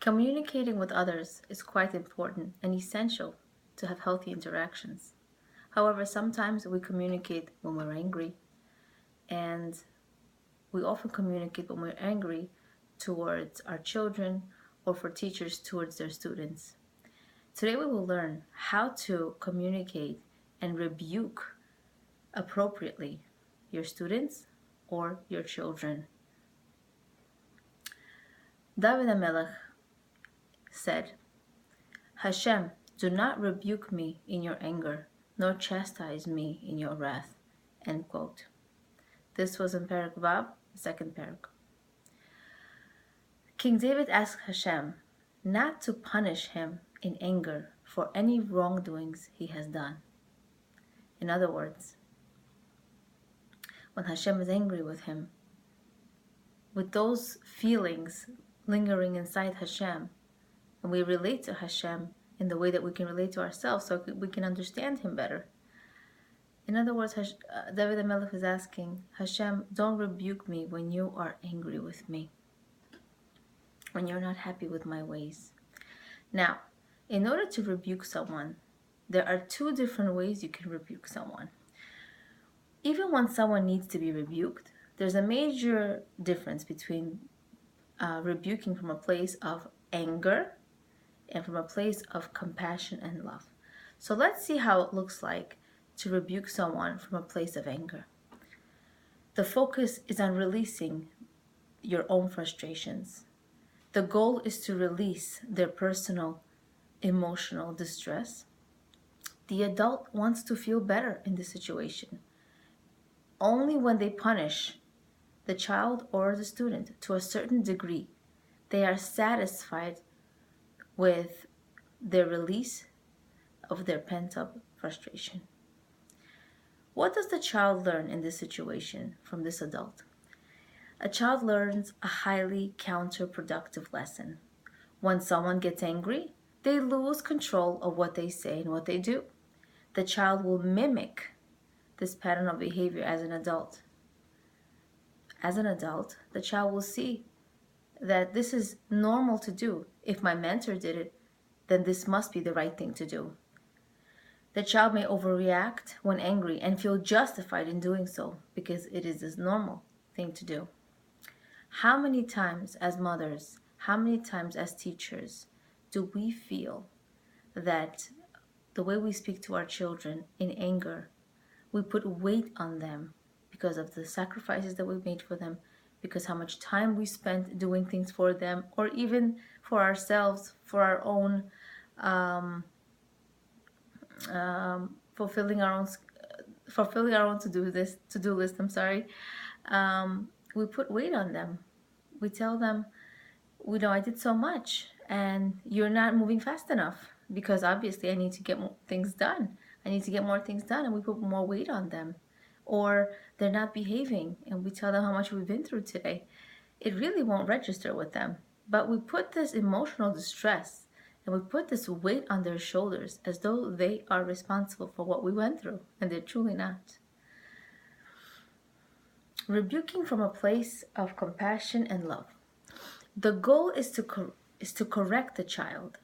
Communicating with others is quite important and essential to have healthy interactions. However, sometimes we communicate when we're angry, and we often communicate when we're angry towards our children or for teachers towards their students. Today we will learn how to communicate and rebuke appropriately your students or your children. David HaMelech said, Hashem, do not rebuke me in your anger, nor chastise me in your wrath. End quote. This was in Perek Vav, the second Perek. King David asked Hashem not to punish him in anger for any wrongdoings he has done. In other words, when Hashem is angry with him, with those feelings lingering inside Hashem, and we relate to Hashem in the way that we can relate to ourselves so we can understand him better. In other words, David HaMelech is asking, Hashem, don't rebuke me when you are angry with me, when you're not happy with my ways. Now, in order to rebuke someone, there are two different ways you can rebuke someone. Even when someone needs to be rebuked, there's a major difference between rebuking from a place of anger and from a place of compassion and love. So let's see how it looks like to rebuke someone from a place of anger. The focus is on releasing your own frustrations. The goal is to release their personal emotional distress. The adult wants to feel better in the situation. Only when they punish the child or the student to a certain degree, they are satisfied with their release of their pent-up frustration. What does the child learn in this situation from this adult? A child learns a highly counterproductive lesson. When someone gets angry, they lose control of what they say and what they do. The child will mimic this pattern of behavior as an adult. As an adult, the child will see that this is normal to do. If my mentor did it, then this must be the right thing to do. The child may overreact when angry and feel justified in doing so because it is this normal thing to do. How many times as mothers, how many times as teachers do we feel that the way we speak to our children in anger, we put weight on them because of the sacrifices that we've made for them, because how much time we spent doing things for them, or even for ourselves, for our own fulfilling our own to-do list. We put weight on them. We tell them, I did so much, and you're not moving fast enough because obviously I need to get more things done. And we put more weight on them. Or they're not behaving, and we tell them how much we've been through today. It really won't register with them. But we put this emotional distress and we put this weight on their shoulders as though they are responsible for what we went through, and they're truly not. Rebuking from a place of compassion and love. The goal is to correct the child.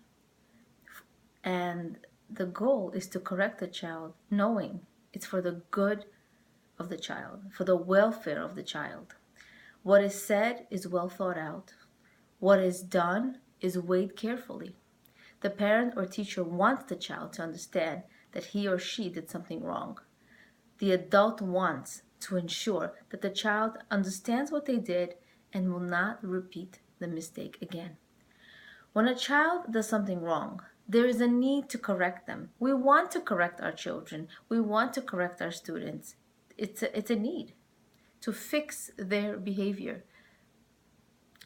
And the goal is to correct the child knowing it's for the good of the child, for the welfare of the child. What is said is well thought out. What is done is weighed carefully. The parent or teacher wants the child to understand that he or she did something wrong. The adult wants to ensure that the child understands what they did and will not repeat the mistake again. When a child does something wrong, there is a need to correct them. We want to correct our children. We want to correct our students. It's a need to fix their behavior.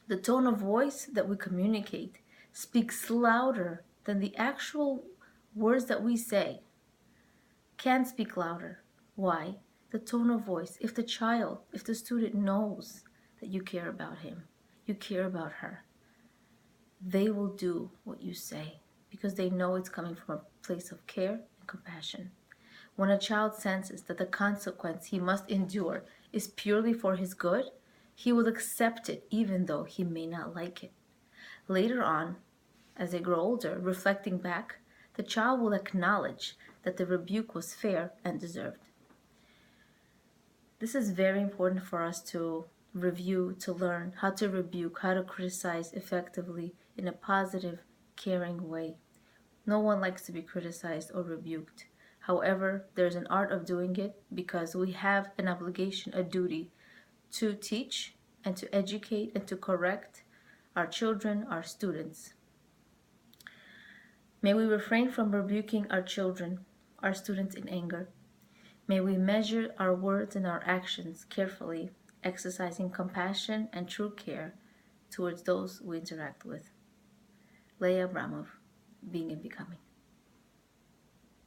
The tone of voice that we communicate speaks louder than the actual words that we say. Can speak louder. Why? The tone of voice. If the student knows that you care about him, you care about her, they will do what you say because they know it's coming from a place of care and compassion. When a child senses that the consequence he must endure is purely for his good, he will accept it even though he may not like it. Later on, as they grow older, reflecting back, the child will acknowledge that the rebuke was fair and deserved. This is very important for us to review, to learn how to rebuke, how to criticize effectively in a positive, caring way. No one likes to be criticized or rebuked. However, there's an art of doing it because we have an obligation, a duty to teach and to educate and to correct our children, our students. May we refrain from rebuking our children, our students in anger. May we measure our words and our actions carefully, exercising compassion and true care towards those we interact with. Leah Abramov, Being and Becoming.